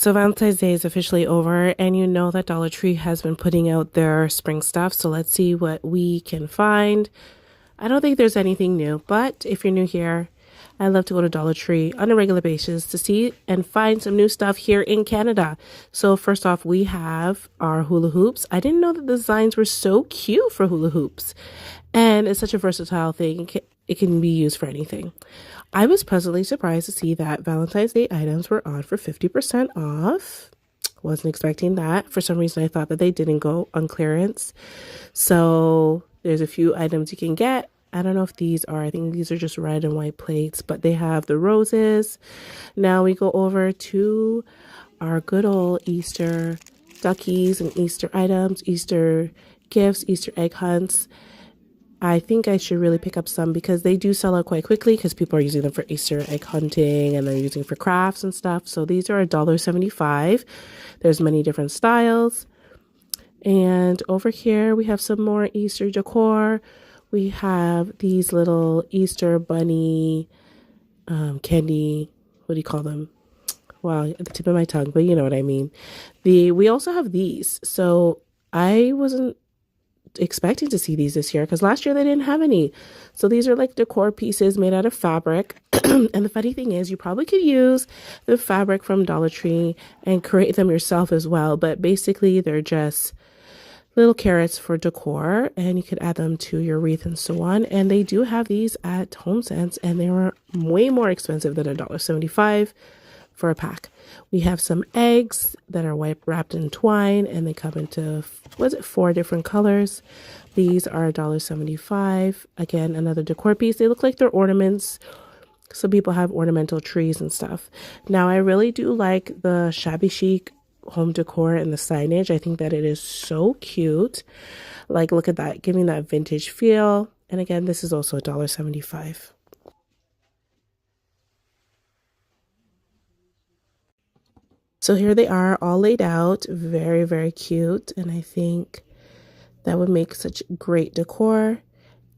So Valentine's Day is officially over, and you know that Dollar Tree has been putting out their spring stuff. So let's see what we can find. I don't think there's anything new, but if you're new here, I love to go to Dollar Tree on a regular basis to see and find some new stuff here in Canada. So first off, we have our hula hoops. I didn't know that the designs were so cute for hula hoops, and it's such a versatile thing. It can be used for anything. I was pleasantly surprised to see that Valentine's Day items were on for 50% off. Wasn't expecting that. For some reason, I thought that they didn't go on clearance. So there's a few items you can get. I don't know if these are, I think these are just red and white plates, but they have the roses. Now we go over to our good old Easter duckies and Easter items, Easter gifts, Easter egg hunts. I think I should really pick up some because they do sell out quite quickly because people are using them for Easter egg hunting and they're using for crafts and stuff. So these are $1.75. There's many different styles. And over here we have some more Easter decor. We have these little Easter bunny candy, what do you call them? Wow, at the tip of my tongue, but you know what I mean. We also have these. So I wasn't expecting to see these this year because last year they didn't have any. So these are like decor pieces made out of fabric. And the funny thing is you probably could use the fabric from Dollar Tree and create them yourself as well. But basically they're just little carrots for decor and you could add them to your wreath and so on. And they do have these at HomeSense and they were way more expensive than $1.75 for a pack. We have some eggs that are wrapped in twine and they come into, was it 4 different colors? These are $1.75. Again, another decor piece. They look like they're ornaments. Some people have ornamental trees and stuff. Now, I really do like the shabby chic home decor and the signage. I think that it is so cute. Like, look at that, giving that vintage feel. And again, this is also $1.75. So here they are all laid out, very, very cute. And I think that would make such great decor.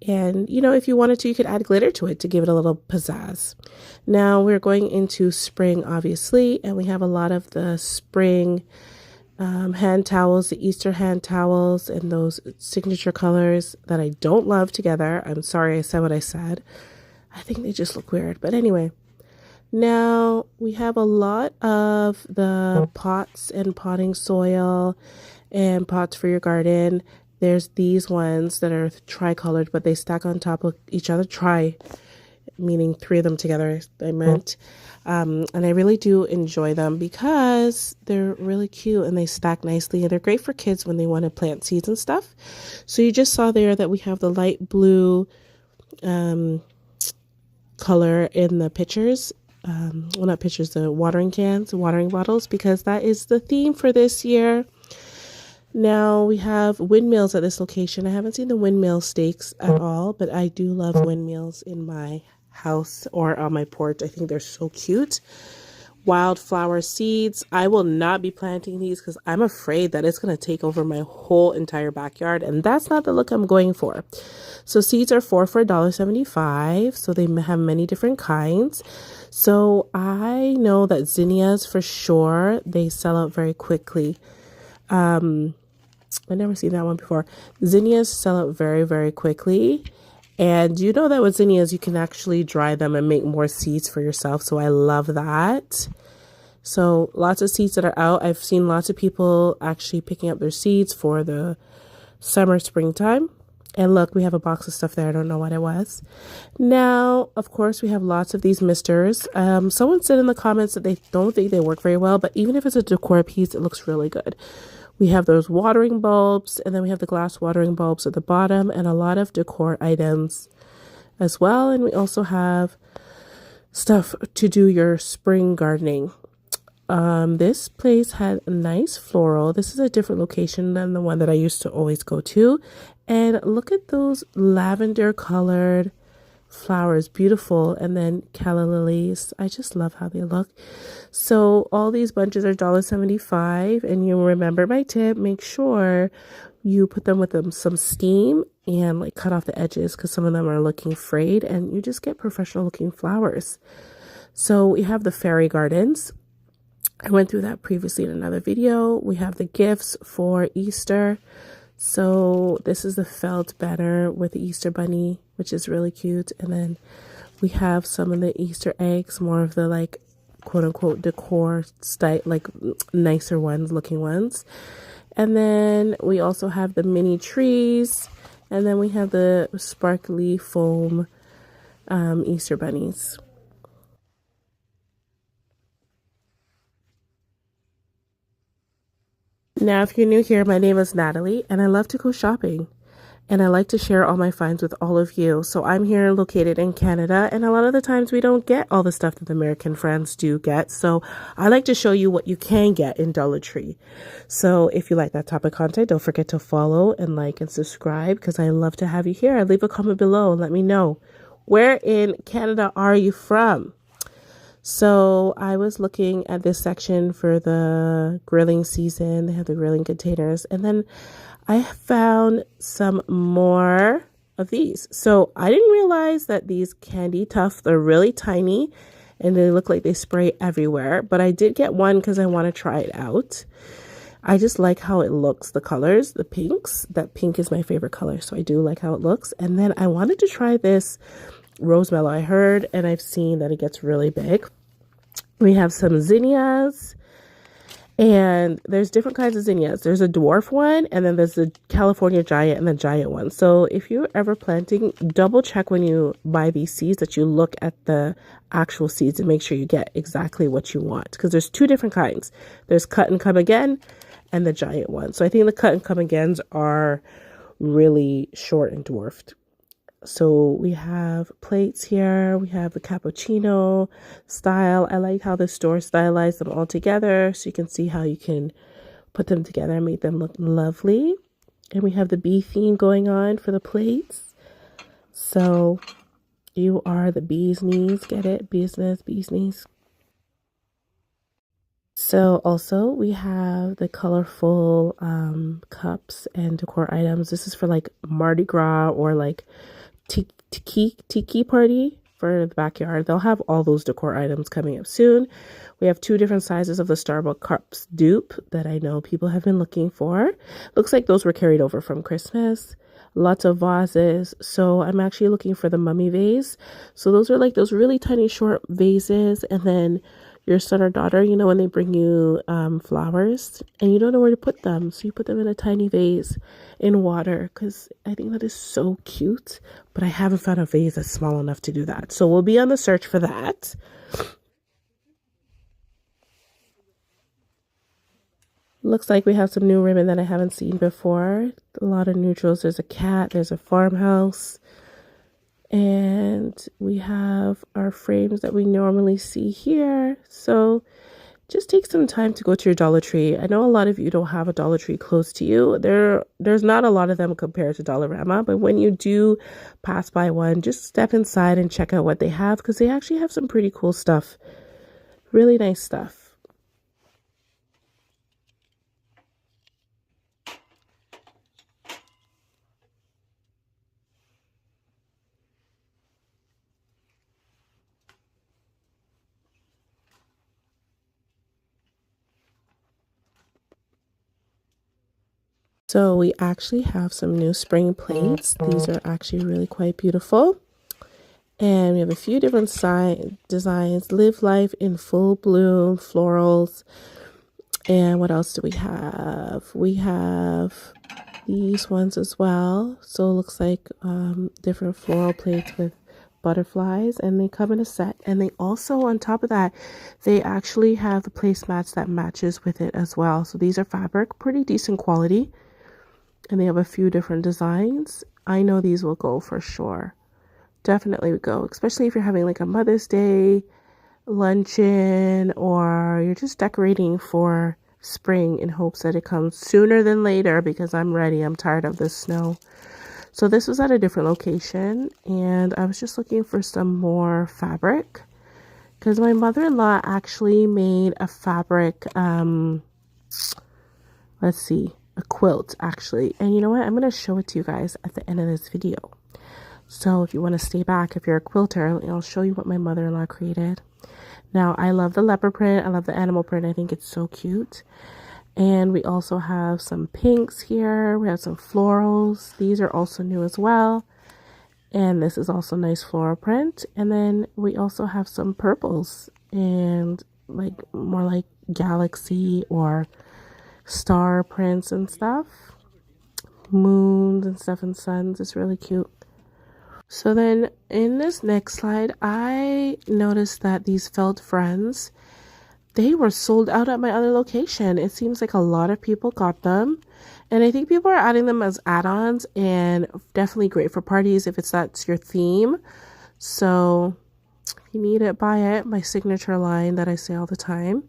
And, you know, if you wanted to, you could add glitter to it to give it a little pizzazz. Now we're going into spring, obviously, and we have a lot of the spring hand towels, the Easter hand towels, and those signature colors that I don't love together. I'm sorry I said what I said. I think they just look weird. But anyway. Now we have a lot of the pots and potting soil and pots for your garden. There's these ones that are tricolored, but they stack on top of each other. Tri, meaning 3 of them together, I meant. And I really do enjoy them because they're really cute and they stack nicely. And they're great for kids when they want to plant seeds and stuff. So you just saw there that we have the light blue color in the pictures. Well, not pictures, the watering cans, watering bottles, because that is the theme for this year. Now we have windmills at this location. I haven't seen the windmill stakes at all, but I do love windmills in my house or on my porch. I think they're so cute. Wildflower seeds. I will not be planting these because I'm afraid that it's going to take over my whole entire backyard, and that's not the look I'm going for. So seeds are 4 for $1.75. So they have many different kinds. So I know that zinnias for sure, they sell out very quickly. I've never seen that one before. Zinnias sell out very, very quickly. And you know that with zinnias, you can actually dry them and make more seeds for yourself. So I love that. So lots of seeds that are out. I've seen lots of people actually picking up their seeds for the summer, springtime. And look, we have a box of stuff there. I don't know what it was. Now, of course, we have lots of these misters. Someone said in the comments that they don't think they work very well, but even if it's a decor piece, it looks really good. We have those watering bulbs, and then we have the glass watering bulbs at the bottom, and a lot of decor items as well. And we also have stuff to do your spring gardening. This place had a nice floral. This is a different location than the one that I used to always go to. And look at those lavender colored flowers, beautiful. And then calla lilies. I just love how they look. So all these bunches are $1.75. And you remember my tip, make sure you put them with some steam and like cut off the edges because some of them are looking frayed and you just get professional looking flowers. So we have the fairy gardens. I went through that previously in another video. We have the gifts for Easter. So this is the felt banner with the Easter bunny, which is really cute. And then we have some of the Easter eggs, more of the like quote unquote decor style, like nicer ones, looking ones. And then we also have the mini trees. And then we have the sparkly foam Easter bunnies. Now, if you're new here, my name is Natalie, and I love to go shopping. And I like to share all my finds with all of you. So I'm here located in Canada, and a lot of the times we don't get all the stuff that the American friends do get. So I like to show you what you can get in Dollar Tree. So if you like that type of content, don't forget to follow and like and subscribe, because I love to have you here. Leave a comment below and let me know, where in Canada are you from? So I was looking at this section for the grilling season. They have the grilling containers. And then I found some more of these. So I didn't realize that these candy tufts are really tiny and they look like they spray everywhere. But I did get one because I want to try it out. I just like how it looks, the colors, the pinks. That pink is my favorite color, so I do like how it looks. And then I wanted to try this rose mellow. I heard and I've seen that it gets really big. We have some zinnias, and there's different kinds of zinnias. There's a dwarf one, and then there's the California giant and the giant one. So if you're ever planting, double check when you buy these seeds that you look at the actual seeds and make sure you get exactly what you want, because there's two different kinds. There's cut and come again and the giant one. So I think the cut and come agains are really short and dwarfed. So we have plates here. We have the cappuccino style. I like how the store stylized them all together, so you can see how you can put them together and make them look lovely. And we have the bee theme going on for the plates. So you are the bee's knees. Get it? Business, bee's knees. So also we have the colorful cups and decor items. This is for like Mardi Gras or like tiki party for the backyard. They'll have all those decor items coming up soon. We have two different sizes of the Starbucks cups dupe that I know people have been looking for. Looks like those were carried over from Christmas. Lots of vases. So I'm actually looking for the mummy vase. So those are like those really tiny short vases, and then your son or daughter, you know, when they bring you flowers and you don't know where to put them, so you put them in a tiny vase in water, because I think that is so cute. But I haven't found a vase that's small enough to do that, so we'll be on the search for that. Looks like we have some new ribbon that I haven't seen before. A lot of neutrals. There's a cat, there's a farmhouse, and we have our frames that we normally see here. So just take some time to go to your Dollar Tree. I know a lot of you don't have a Dollar Tree close to you. There's not a lot of them compared to Dollarama, but when you do pass by one, just step inside and check out what they have, because they actually have some pretty cool stuff. Really nice stuff. So we actually have some new spring plates. These are actually really quite beautiful. And we have a few different designs. Live life in full bloom, florals. And what else do we have? We have these ones as well. So it looks like different floral plates with butterflies, and they come in a set. And they also, on top of that, they actually have the placemats that matches with it as well. So these are fabric, pretty decent quality. And they have a few different designs. I know these will go for sure. Definitely would go, especially if you're having like a Mother's Day luncheon, or you're just decorating for spring in hopes that it comes sooner than later, because I'm ready. I'm tired of this snow. So this was at a different location, and I was just looking for some more fabric, because my mother-in-law actually made a fabric, let's see, a quilt actually. And you know what? I'm going to show it to you guys at the end of this video. So if you want to stay back, if you're a quilter, I'll show you what my mother-in-law created. Now, I love the leopard print. I love the animal print. I think it's so cute. And we also have some pinks here. We have some florals. These are also new as well. And this is also nice floral print. And then we also have some purples and like more like galaxy or star prints and stuff. Moons and stuff and suns. It's really cute. So then in this next slide, I noticed that these felt friends, they were sold out at my other location. It seems like a lot of people got them. And I think people are adding them as add-ons and definitely great for parties if that's your theme. So if you need it, buy it. My signature line that I say all the time.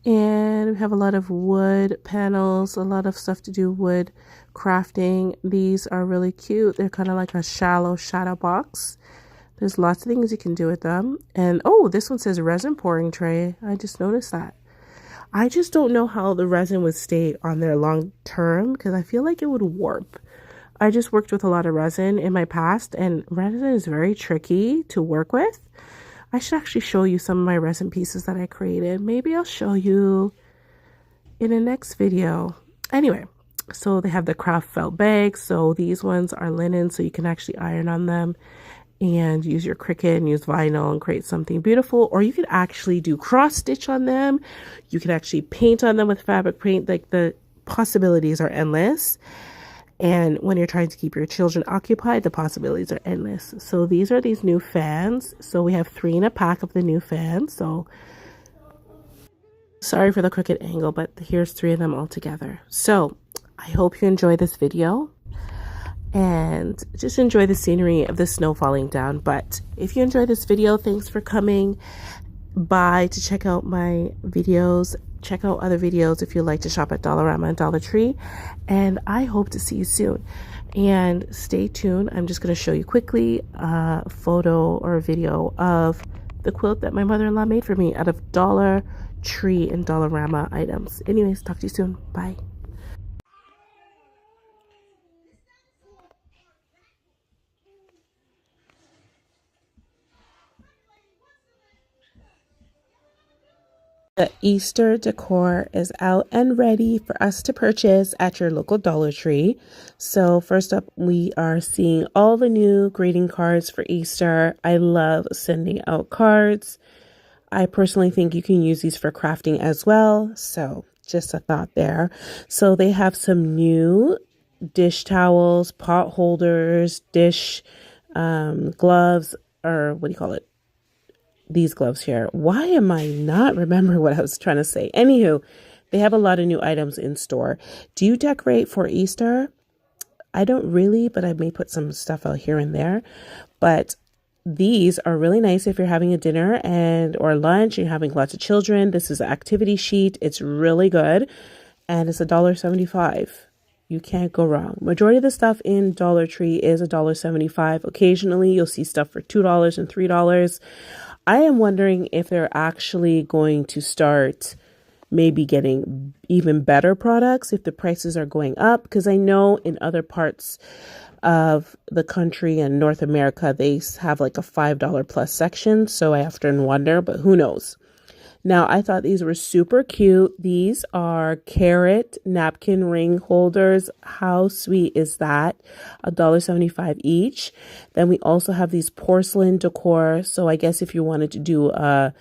And we have a lot of wood panels, a lot of stuff to do wood crafting. These are really cute. They're kind of like a shallow shadow box. There's lots of things you can do with them. And oh, this one says resin pouring tray. I just noticed that. I just don't know how the resin would stay on there long term because I feel like it would warp. I just worked with a lot of resin in my past, and resin is very tricky to work with. I should actually show you some of my resin pieces that I created. Maybe I'll show you in the next video. Anyway, so they have the craft felt bags. So these ones are linen, so you can actually iron on them and use your Cricut and use vinyl and create something beautiful. Or you could actually do cross stitch on them. You can actually paint on them with fabric paint. Like the possibilities are endless. And when you're trying to keep your children occupied, the possibilities are endless. So these are these new fans. So we have 3 in a pack of the new fans. So sorry for the crooked angle, but here's 3 of them all together. So I hope you enjoy this video and just enjoy the scenery of the snow falling down. But if you enjoyed this video, thanks for coming by to check out my videos. Check out other videos if you like to shop at Dollarama and Dollar Tree. And I hope to see you soon. And stay tuned. I'm just going to show you quickly a photo or a video of the quilt that my mother-in-law made for me out of Dollar Tree and Dollarama items. Anyways, talk to you soon. Bye. The Easter decor is out and ready for us to purchase at your local Dollar Tree. So first up, we are seeing all the new greeting cards for Easter. I love sending out cards. I personally think you can use these for crafting as well. So just a thought there. So they have some new dish towels, pot holders, dish gloves, or what do you call it? These gloves here. Why am I not remembering what I was trying to say? Anywho, they have a lot of new items in store. Do you decorate for Easter? I don't really, but I may put some stuff out here and there. But these are really nice if you're having a dinner or lunch and you're having lots of children. This is an activity sheet. It's really good. And it's $1.75. You can't go wrong. Majority of the stuff in Dollar Tree is $1.75. Occasionally, you'll see stuff for $2 and $3. I am wondering if they're actually going to start maybe getting even better products if the prices are going up, because I know in other parts of the country and North America, they have like a $5 plus section. So I often wonder, but who knows? Now, I thought these were super cute. These are carrot napkin ring holders. How sweet is that? $1.75 each. Then we also have these porcelain decor. So I guess if you wanted to do a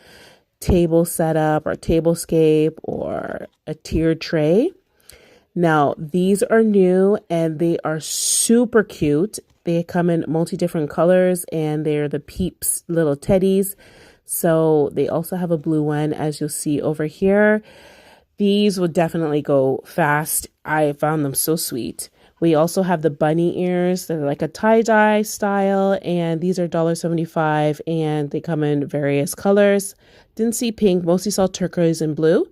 table setup or tablescape or a tiered tray. Now, these are new and they are super cute. They come in multi-different colors and they're the Peeps little teddies. So they also have a blue one, as you'll see over here. These would definitely go fast. I found them so sweet. We also have the bunny ears. They're like a tie-dye style, and these are $1.75, and they come in various colors. Didn't see pink, mostly saw turquoise and blue,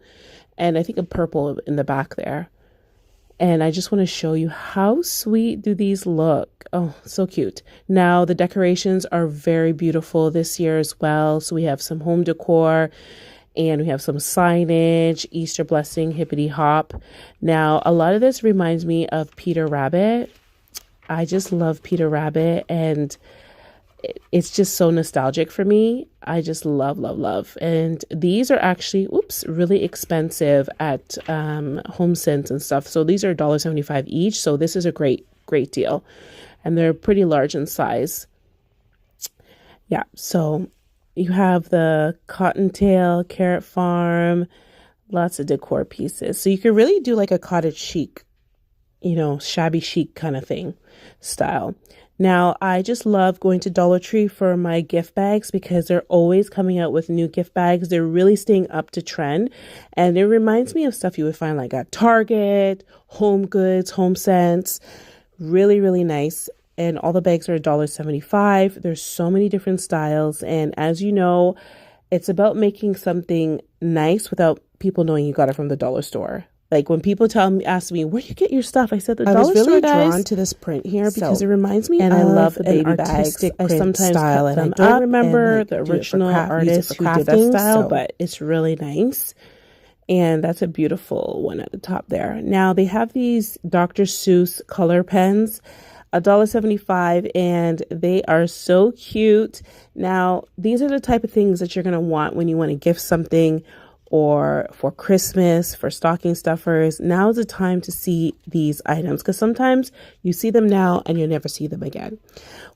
and I think a purple in the back there. And I just want to show you how sweet do these look. Oh, so cute. Now, the decorations are very beautiful this year as well. So we have some home decor and we have some signage, Easter blessing, hippity hop. Now, a lot of this reminds me of Peter Rabbit. I just love Peter Rabbit, and it's just so nostalgic for me. I just love, love, love. And these are actually, really expensive at HomeSense and stuff. So these are $1.75 each. So this is a great, great deal. And they're pretty large in size. Yeah, so you have the Cottontail, Carrot Farm, lots of decor pieces. So you could really do like a cottage chic, shabby chic kind of thing style. Now, I just love going to Dollar Tree for my gift bags because they're always coming out with new gift bags. They're really staying up to trend. And it reminds me of stuff you would find like at Target, Home Goods, HomeSense. Really, really nice. And all the bags are $1.75. There's so many different styles. And as you know, it's about making something nice without people knowing you got it from the dollar store. Like when people ask me, where do you get your stuff? I said the dollar store, guys. I was really drawn to this print here because it reminds me I love the baby bags. I sometimes style and I don't remember the original artist who did that style, but it's really nice. And that's a beautiful one at the top there. Now they have these Dr. Seuss color pens, $1.75, and they are so cute. Now, these are the type of things that you're going to want when you want to gift something or for Christmas, for stocking stuffers. Now is the time to see these items because sometimes you see them now and you'll never see them again.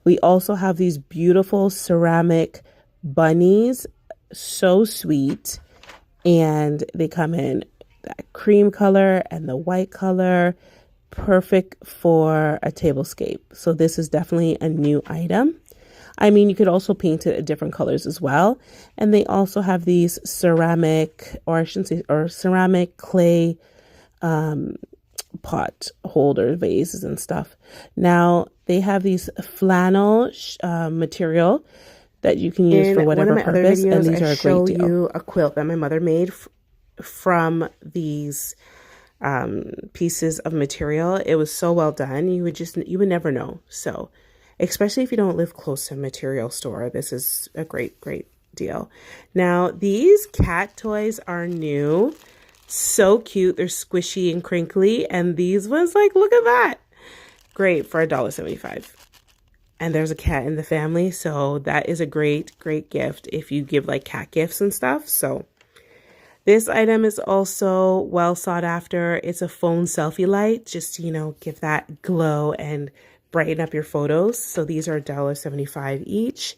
We also have these beautiful ceramic bunnies, so sweet, and they come in that cream color and the white color. Perfect for a tablescape. So this is definitely a new item. I mean, you could also paint it in different colors as well. And they also have these ceramic, or I shouldn't say, or ceramic clay pot holder vases and stuff. Now they have these flannel material that you can use for whatever purpose. And these are a great deal. I show you a quilt that my mother made from these pieces of material. It was so well done. You would never know. So especially if you don't live close to a material store, this is a great, great deal. Now these cat toys are new. So cute. They're squishy and crinkly. And these ones, like, look at that. Great for $1.75. And there's a cat in the family. So that is a great, great gift if you give like cat gifts and stuff. So this item is also well sought after. It's a phone selfie light, just to, give that glow and brighten up your photos. So these are $1.75 each.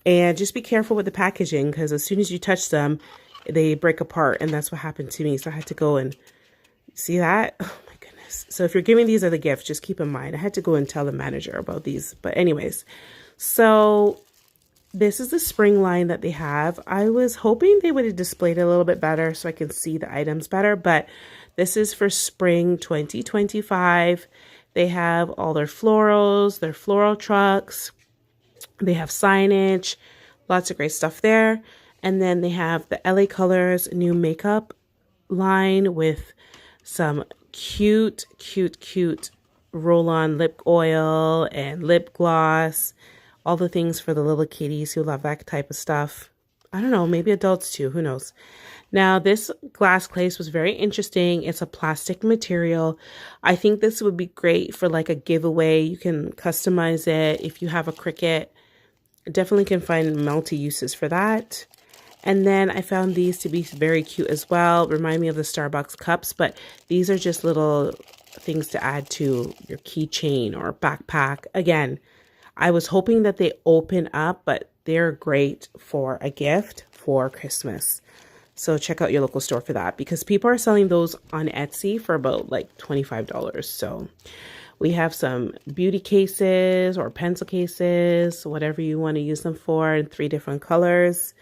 And just be careful with the packaging because as soon as you touch them, they break apart. And that's what happened to me. So I had to go and see that. Oh my goodness. So if you're giving these as a gift, just keep in mind, I had to go and tell the manager about these. But anyways, so this is the spring line that they have. I was hoping they would have displayed it a little bit better so I can see the items better, but this is for spring 2025. They have all their florals, their floral trucks. They have signage, lots of great stuff there. And then they have the LA Colors new makeup line with some cute, cute, cute roll-on lip oil and lip gloss. All the things for the little kitties who love that type of stuff. I don't know, maybe adults too, who knows. Now, this glass case was very interesting. It's a plastic material. I think this would be great for like a giveaway. You can customize it if you have a Cricut. Definitely can find multi-uses for that. And then I found these to be very cute as well. Remind me of the Starbucks cups, but these are just little things to add to your keychain or backpack. Again, I was hoping that they open up, but they're great for a gift for Christmas. So check out your local store for that because people are selling those on Etsy for about like $25. So we have some beauty cases or pencil cases, whatever you want to use them for, in 3 different colors.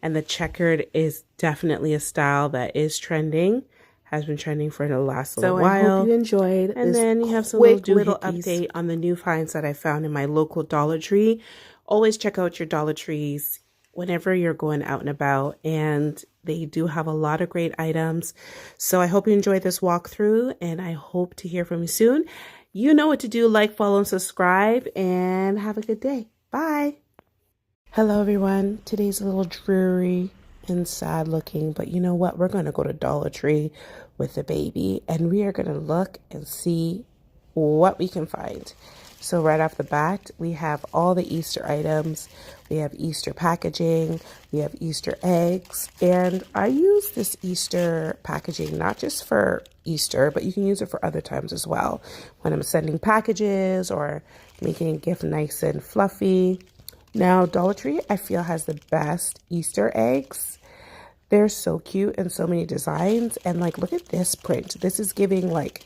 And the checkered is definitely a style that is trending, has been trending for the last little while. So I hope you enjoyed. And then you have some little update on the new finds that I found in my local Dollar Tree. Always check out your Dollar Trees whenever you're going out and about, and they do have a lot of great items. So I hope you enjoyed this walkthrough, and I hope to hear from you soon. You know what to do. Like, follow, and subscribe, and have a good day. Bye. Hello, everyone. Today's a little dreary and sad looking, but you know what? We're going to go to Dollar Tree with the baby, and we are going to look and see what we can find. So right off the bat, we have all the Easter items. We have Easter packaging, we have Easter eggs, and I use this Easter packaging not just for Easter, but you can use it for other times as well. When I'm sending packages or making a gift nice and fluffy. Now, Dollar Tree, I feel, has the best Easter eggs. They're so cute and so many designs. And like, look at this print. This is giving like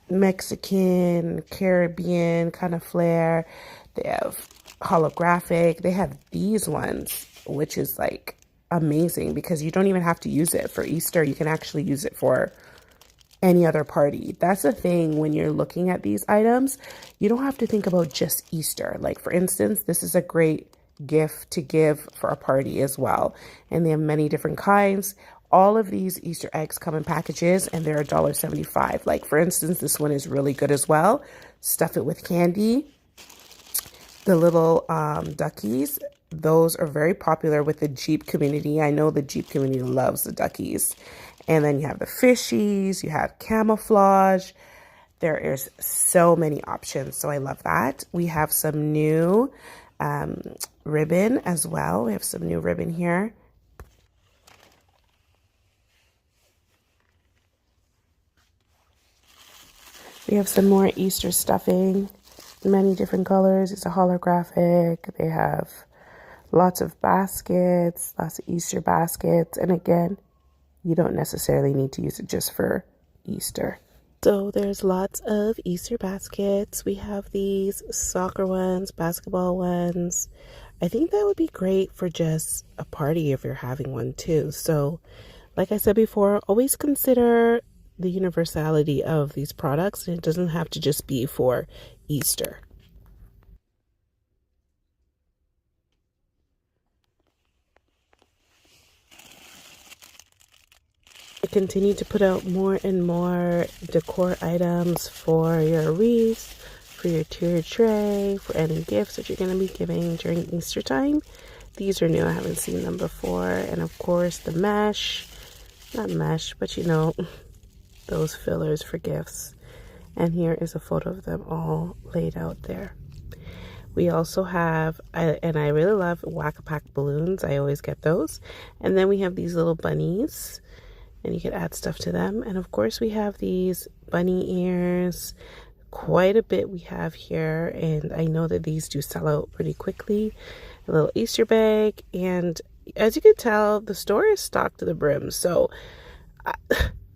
Mexican, Caribbean kind of flair. They have holographic. They have these ones, which is like amazing because you don't even have to use it for Easter. You can actually use it for any other party. That's the thing when you're looking at these items. You don't have to think about just Easter. Like for instance, this is a great gift to give for a party as well. And they have many different kinds. All of these Easter eggs come in packages and they're $1.75. Like for instance, this one is really good as well. Stuff it with candy. The little duckies, those are very popular with the Jeep community. I know the Jeep community loves the duckies. And then you have the fishies, you have camouflage. There is so many options, so I love that. We have some new ribbon as well. We have some new ribbon here. We have some more Easter stuffing, many different colors. It's a holographic. They have lots of baskets, lots of Easter baskets. And again, you don't necessarily need to use it just for Easter. So there's lots of Easter baskets. We have these soccer ones, basketball ones. I think that would be great for just a party if you're having one too. So like I said before, always consider the universality of these products. And it doesn't have to just be for Easter. I continue to put out more and more decor items for your wreath, for your tier tray, for any gifts that you're going to be giving during Easter time. These are new. I haven't seen them before. And of course, the mesh. Not mesh, but you know, those fillers for gifts. And here is a photo of them all laid out there. We also have, and I really love Whack-A-Pack balloons. I always get those. And then we have these little bunnies. And you can add stuff to them. And of course we have these bunny ears. Quite a bit we have here. And I know that these do sell out pretty quickly. A little Easter bag. And as you can tell, the store is stocked to the brim. So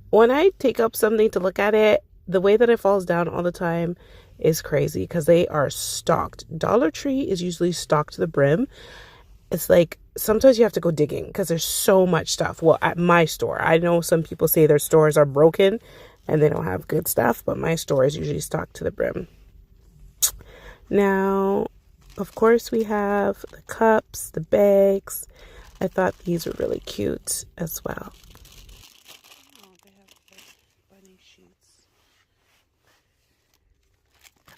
when I take up something to look at it, the way that it falls down all the time is crazy. Because they are stocked. Dollar Tree is usually stocked to the brim. It's like sometimes you have to go digging because there's so much stuff. Well, at my store, I know some people say their stores are broken and they don't have good stuff, but my store is usually stocked to the brim. Now, of course, we have the cups, the bags. I thought these were really cute as well. Oh, they have bunny sheets.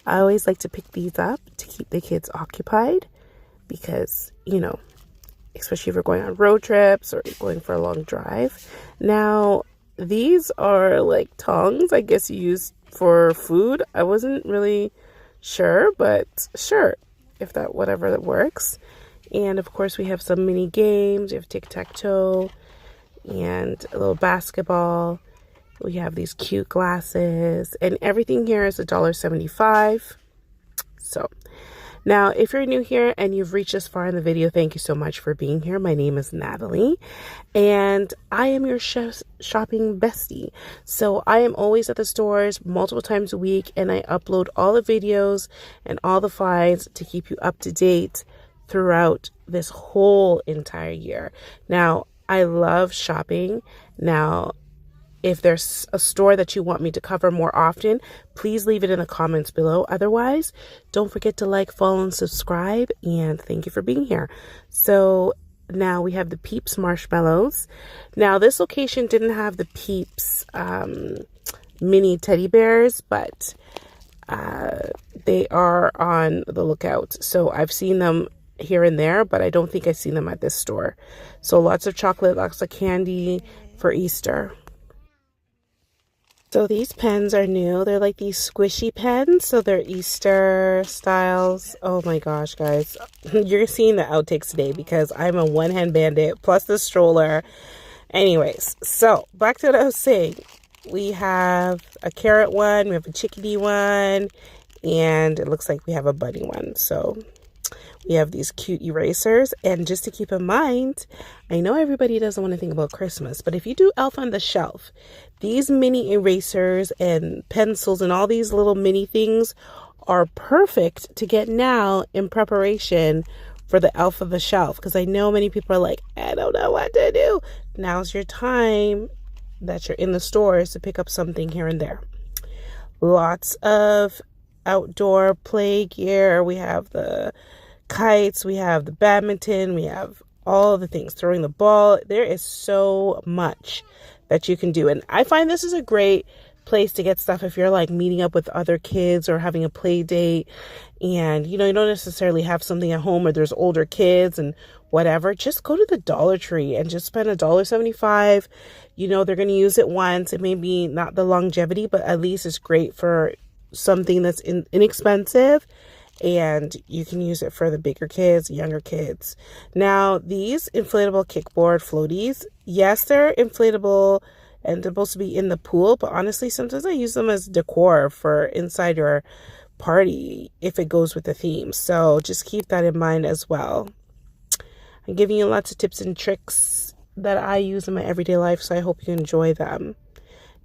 I always like to pick these up to keep the kids occupied. Because, you know, especially if you're going on road trips or you're going for a long drive. Now, these are like tongs, I guess you use for food. I wasn't really sure, but sure, if that, whatever that works. And of course, we have some mini games. We have tic-tac-toe and a little basketball. We have these cute glasses, and everything here is $1.75. So, now, if you're new here and you've reached this far in the video, thank you so much for being here. My name is Natalie, and I am your shopping bestie. So I am always at the stores multiple times a week, and I upload all the videos and all the finds to keep you up to date throughout this whole entire year. Now, I love shopping. Now, if there's a store that you want me to cover more often, please leave it in the comments below. Otherwise, don't forget to like, follow, and subscribe. And thank you for being here. So now we have the Peeps marshmallows. Now this location didn't have the Peeps mini teddy bears, but they are on the lookout. So I've seen them here and there, but I don't think I've seen them at this store. So lots of chocolate, lots of candy for Easter. So these pens are new. They're like these squishy pens. So they're Easter styles. Oh my gosh, guys. You're seeing the outtakes today because I'm a one-hand bandit plus the stroller. Anyways, so back to what I was saying. We have a carrot one, we have a chickadee one, and it looks like we have a bunny one. So we have these cute erasers. And just to keep in mind, I know everybody doesn't want to think about Christmas, but if you do Elf on the Shelf, these mini erasers and pencils and all these little mini things are perfect to get now in preparation for the Elf on the Shelf. Because I know many people are like, I don't know what to do. Now's your time that you're in the stores to pick up something here and there. Lots of outdoor play gear. We have the kites, we have the badminton, we have all the things, throwing the ball. There is so much that you can do. And I find this is a great place to get stuff if you're like meeting up with other kids or having a play date and you don't necessarily have something at home or there's older kids and whatever. Just go to the Dollar Tree and just spend $1.75. They're going to use it once. It may be not the longevity, but at least it's great for something that's inexpensive. And you can use it for the bigger kids, younger kids. Now, these inflatable kickboard floaties, yes, they're inflatable and they're supposed to be in the pool, but honestly, sometimes I use them as decor for inside your party if it goes with the theme. So just keep that in mind as well. I'm giving you lots of tips and tricks that I use in my everyday life, so I hope you enjoy them.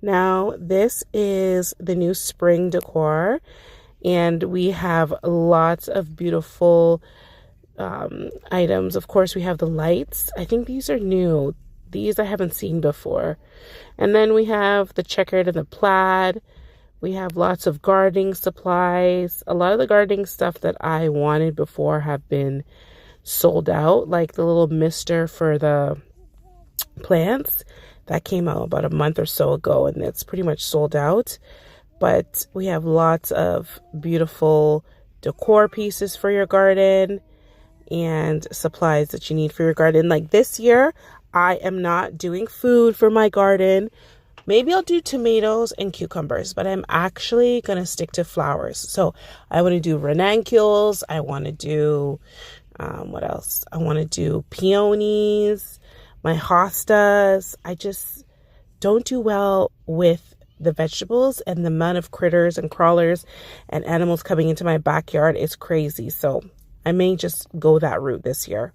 Now, this is the new spring decor. And we have lots of beautiful items. Of course, we have the lights. I think these are new. These I haven't seen before. And then we have the checkered and the plaid. We have lots of gardening supplies. A lot of the gardening stuff that I wanted before have been sold out. Like the little mister for the plants. That came out about a month or so ago. And it's pretty much sold out. But we have lots of beautiful decor pieces for your garden and supplies that you need for your garden. Like this year, I am not doing food for my garden. Maybe I'll do tomatoes and cucumbers, but I'm actually going to stick to flowers. So I want to do ranunculus. I want to do, what else? I want to do peonies, my hostas. I just don't do well with the vegetables, and the amount of critters and crawlers and animals coming into my backyard is crazy. So I may just go that route this year.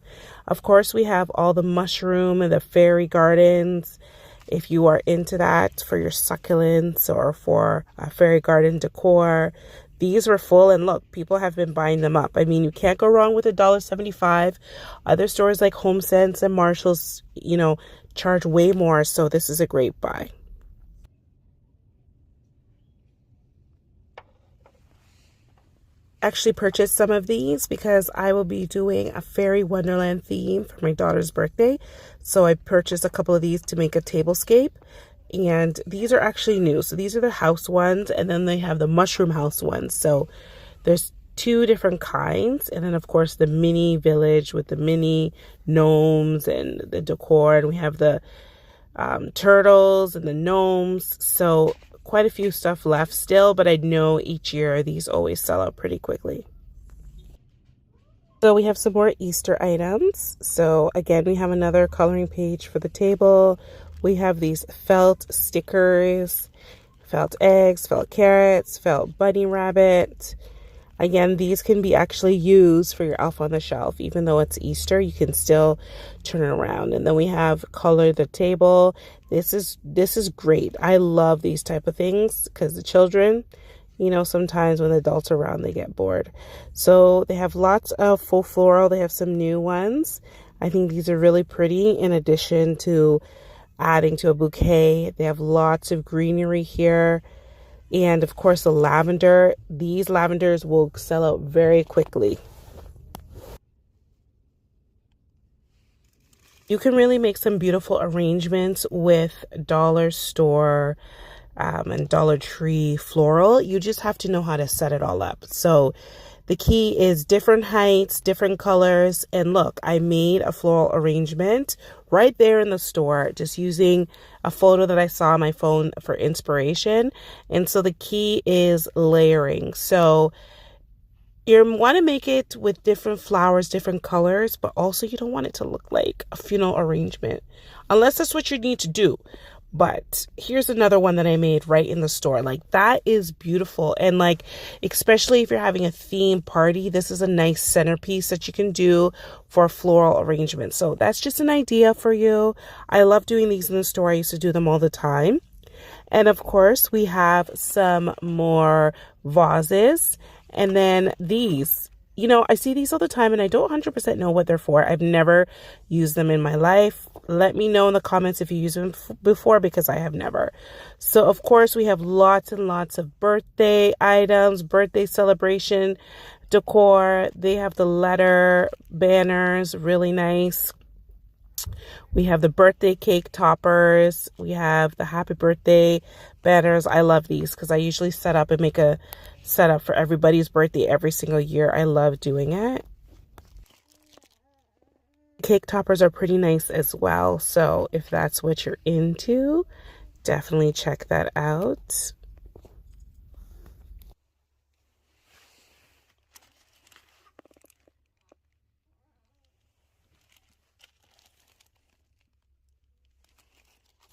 Of course, we have all the mushroom and the fairy gardens. If you are into that for your succulents or for a fairy garden decor, these were full, and look, people have been buying them up. I mean, you can't go wrong with $1.75. Other stores like HomeSense and Marshalls, charge way more. So this is a great buy. Actually purchased some of these because I will be doing a fairy wonderland theme for my daughter's birthday. So I purchased a couple of these to make a tablescape, and these are actually new. So these are the house ones, and then they have the mushroom house ones. So there's two different kinds, and then of course the mini village with the mini gnomes and the decor, and we have the turtles and the gnomes. So quite a few stuff left still, but I know each year these always sell out pretty quickly. So we have some more Easter items. So again, we have another coloring page for the table. We have these felt stickers, felt eggs, felt carrots, felt bunny rabbit. Again, these can be actually used for your Elf on the Shelf. Even though it's Easter, you can still turn it around. And then we have color the table. This is great. I love these type of things because the children, sometimes when the adults are around, they get bored. So they have lots of full floral. They have some new ones. I think these are really pretty in addition to adding to a bouquet. They have lots of greenery here. And of course, the lavender. These lavenders will sell out very quickly. You can really make some beautiful arrangements with dollar store and Dollar Tree floral. You just have to know how to set it all up. So The key is different heights, different colors. And look, I made a floral arrangement right there in the store, just using a photo that I saw on my phone for inspiration. And so the key is layering. So you want to make it with different flowers, different colors, but also you don't want it to look like a funeral arrangement, unless that's what you need to do. But here's another one that I made right in the store. Like, that is beautiful. And like, especially if you're having a theme party, this is a nice centerpiece that you can do for a floral arrangement. So that's just an idea for you. I love doing these in the store. I used to do them all the time. And of course, we have some more vases. And then these, you know, I see these all the time and I don't 100% know what they're for. I've never used them in my life. Let me know in the comments if you used them before, because I have never. So of course we have lots and lots of birthday items, birthday celebration decor. They have the letter banners, really nice. We have the birthday cake toppers. We have the happy birthday banners. I love these because I usually set up and make a setup for everybody's birthday every single year. I love doing it. Cake toppers are pretty nice as well. So if that's what you're into, definitely check that out.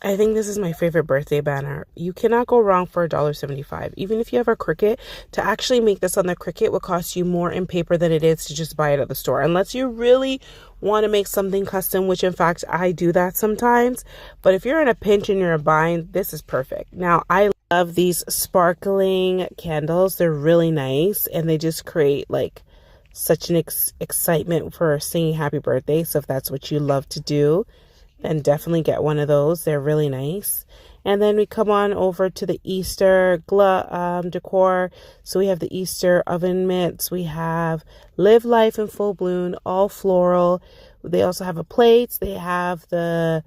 I think this is my favorite birthday banner. You cannot go wrong for $1.75. Even if you have a Cricut, to actually make this on the Cricut would cost you more in paper than it is to just buy it at the store. Unless you really want to make something custom, which in fact I do that sometimes. But if you're in a pinch and you're a bind, this is perfect. Now, I love these sparkling candles. They're really nice and they just create like such an excitement for singing happy birthday. So if that's what you love to do, then definitely get one of those. They're really nice. And then we come on over to the Easter decor. So we have the Easter oven mitts. We have Live Life in Full Bloom, all floral. They also have a plates. They have the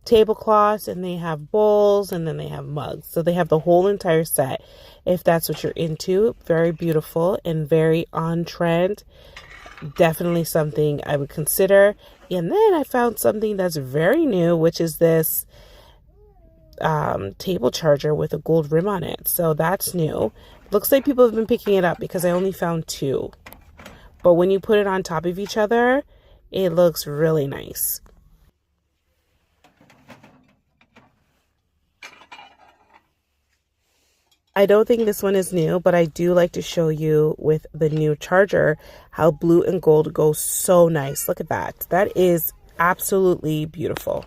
tablecloths, and they have bowls, and then they have mugs. So they have the whole entire set if that's what you're into. Very beautiful and very on trend. Definitely something I would consider. And then I found something that's very new, which is this table charger with a gold rim on it. So that's new. Looks like people have been picking it up because I only found 2. But when you put it on top of each other, it looks really nice. I don't think this one is new, but I do like to show you with the new charger how blue and gold go so nice. Look at that. That is absolutely beautiful.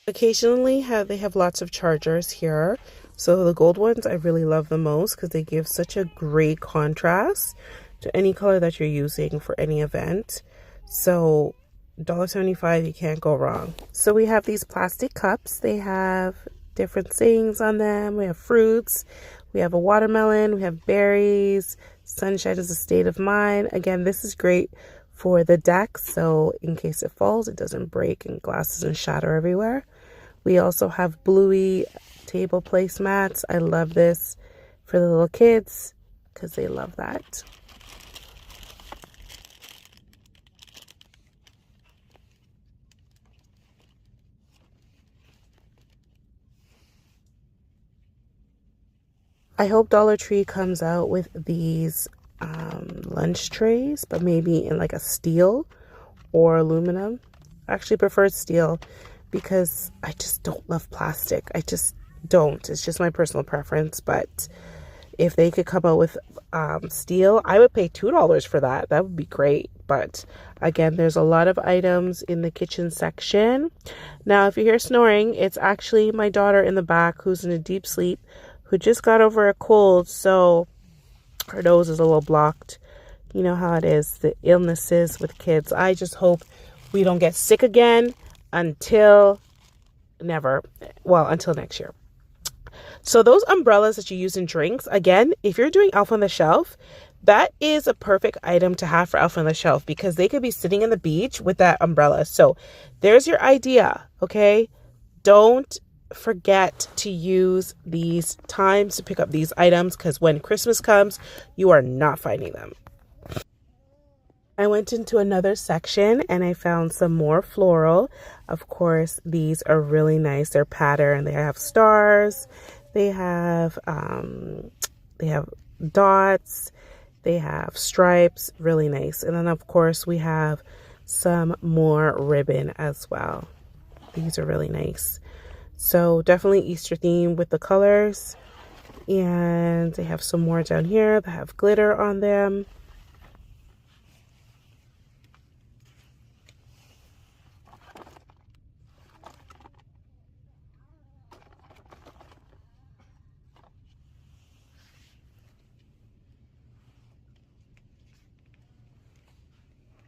Occasionally they have lots of chargers here. So the gold ones I really love the most because they give such a great contrast to any color that you're using for any event. So $1.75, you can't go wrong. So we have these plastic cups. They have different sayings on them. We have fruits. We have a watermelon. We have berries. Sunshine is a state of mind. Again, this is great for the deck. So in case it falls, it doesn't break and glass doesn't shatter everywhere. We also have bluey table placemats. I love this for the little kids because they love that. I hope Dollar Tree comes out with these lunch trays, but maybe in like a steel or aluminum. I actually prefer steel because I just don't love plastic. I just don't. It's just my personal preference. But if they could come out with steel, I would pay $2 for that. That would be great. But again, there's a lot of items in the kitchen section. Now, if you hear snoring, it's actually my daughter in the back who's in a deep sleep, who just got over a cold, so her nose is a little blocked. You know how it is, the illnesses with kids. I just hope we don't get sick again until next year. So those umbrellas that you use in drinks, again, if you're doing Elf on the Shelf, that is a perfect item to have for Elf on the Shelf because they could be sitting in the beach with that umbrella. So there's your idea, okay? Don't forget to use these times to pick up these items, because when Christmas comes, you are not finding them. I went into another section and I found some more floral. Of course, these are really nice. They're patterned. They have stars. They have dots. They have stripes. Really nice. And then of course we have some more ribbon as well. These are really nice. So definitely Easter theme with the colors. And they have some more down here that have glitter on them.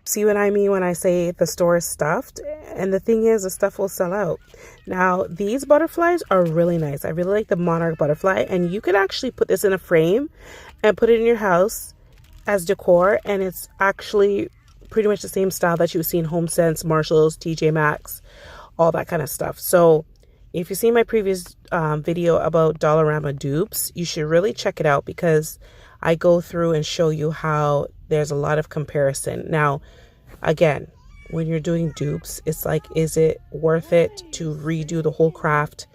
See what I mean when I say the store is stuffed? And the thing is, the stuff will sell out. Now, these butterflies are really nice. I really like the monarch butterfly. And you could actually put this in a frame and put it in your house as decor. And it's actually pretty much the same style that you see in HomeSense, Marshalls, TJ Maxx, all that kind of stuff. So if you see my previous video about Dollarama dupes, you should really check it out, because I go through and show you how there's a lot of comparison. Now, again, when you're doing dupes, it's like, is it worth it to redo the whole craft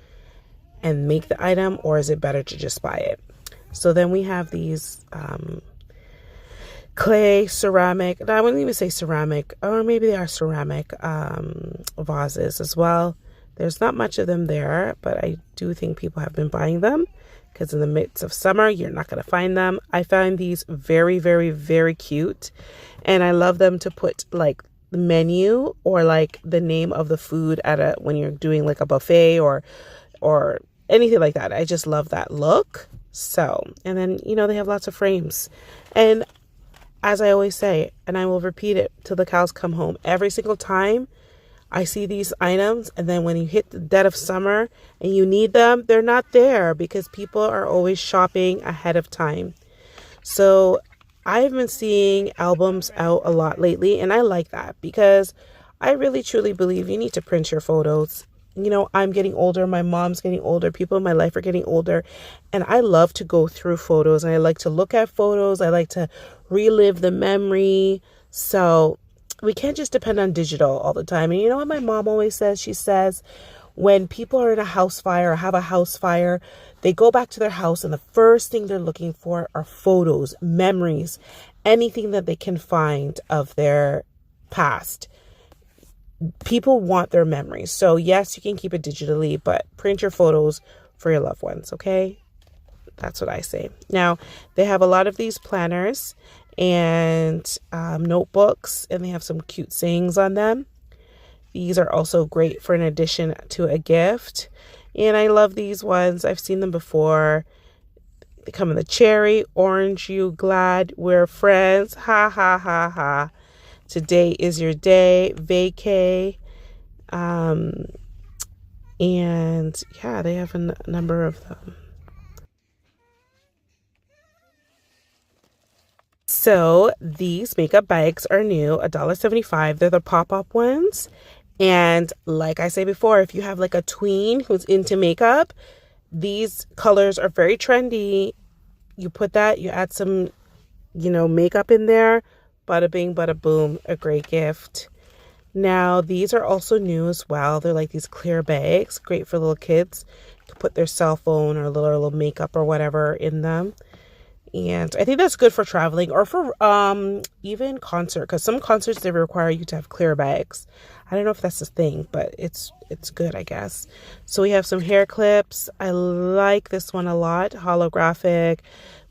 and make the item, or is it better to just buy it? So then we have these clay, ceramic, I wouldn't even say ceramic, or maybe they are ceramic vases as well. There's not much of them there, but I do think people have been buying them, because in the midst of summer, you're not going to find them. I find these very, very, very cute. And I love them to put like the menu or like the name of the food at when you're doing like a buffet or anything like that. I just love that look. So, and then, you know, they have lots of frames. And as I always say, and I will repeat it till the cows come home, every single time I see these items, and then when you hit the dead of summer and you need them, they're not there, because people are always shopping ahead of time. So I've been seeing albums out a lot lately, and I like that, because I really truly believe you need to print your photos. You know, I'm getting older, my mom's getting older, people in my life are getting older, and I love to go through photos, and I like to look at photos. I like to relive the memory. So we can't just depend on digital all the time. And you know what my mom always says? She says, when people are in a house fire or have a house fire, they go back to their house and the first thing they're looking for are photos, memories, anything that they can find of their past. People want their memories. So yes, you can keep it digitally, but print your photos for your loved ones, okay? That's what I say. Now, they have a lot of these planners and notebooks, and they have some cute sayings on them. These are also great for an addition to a gift. And I love these ones. I've seen them before. They come in the cherry, orange, you glad we're friends. Ha, ha, ha, ha. Today is your day, vacay. And yeah, they have a number of them. So these makeup bags are new, $1.75. They're the pop-up ones. And like I say before, if you have like a tween who's into makeup, these colors are very trendy. You put that, you add some, you know, makeup in there. Bada bing, bada boom, a great gift. Now, these are also new as well. They're like these clear bags, great for little kids. You can put their cell phone or little makeup or whatever in them. And I think that's good for traveling or for even concert, because some concerts, they require you to have clear bags. I don't know if that's the thing, but it's good, I guess. So we have some hair clips. I like this one a lot, holographic.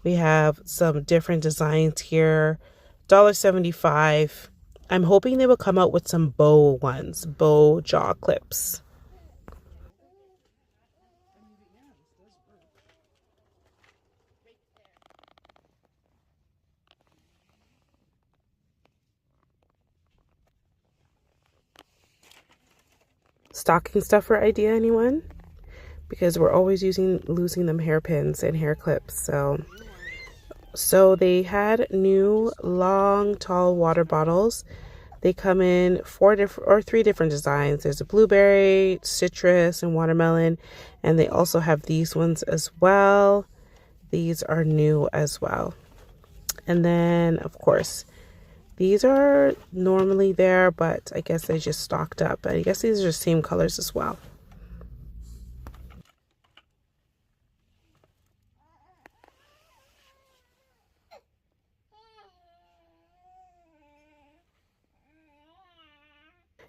We have some different designs here. $1.75. I'm hoping they will come out with some bow ones, bow jaw clips. Stocking stuffer idea, anyone? Because we're always losing them hairpins and hair clips. So they had new long tall water bottles. They come in three different designs. There's a blueberry, citrus, and watermelon. And they also have these ones as well. These are new as well. And then, of course, these are normally there, but I guess they just stocked up. I guess these are the same colors as well.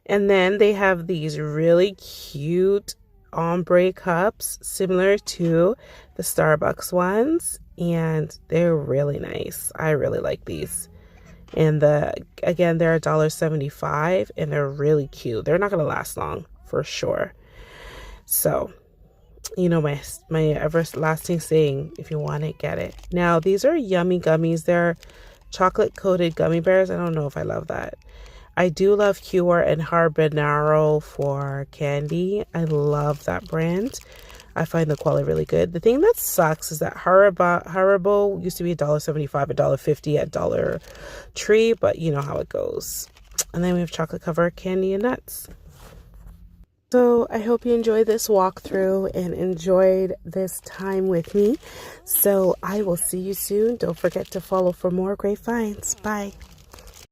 And then they have these really cute ombre cups similar to the Starbucks ones, and they're really nice. I really like these. And again, they're $1.75 and they're really cute. They're not going to last long for sure. So, you know, my everlasting saying, if you want it, get it. Now, these are yummy gummies. They're chocolate coated gummy bears. I don't know if I love that. I do love Cure and Habanero for candy. I love that brand. I find the quality really good. The thing that sucks is that Haribo used to be $1.75, $1.50 at Dollar Tree, but you know how it goes. And then we have chocolate covered candy and nuts. So I hope you enjoyed this walkthrough and enjoyed this time with me. So I will see you soon. Don't forget to follow for more great finds. Bye.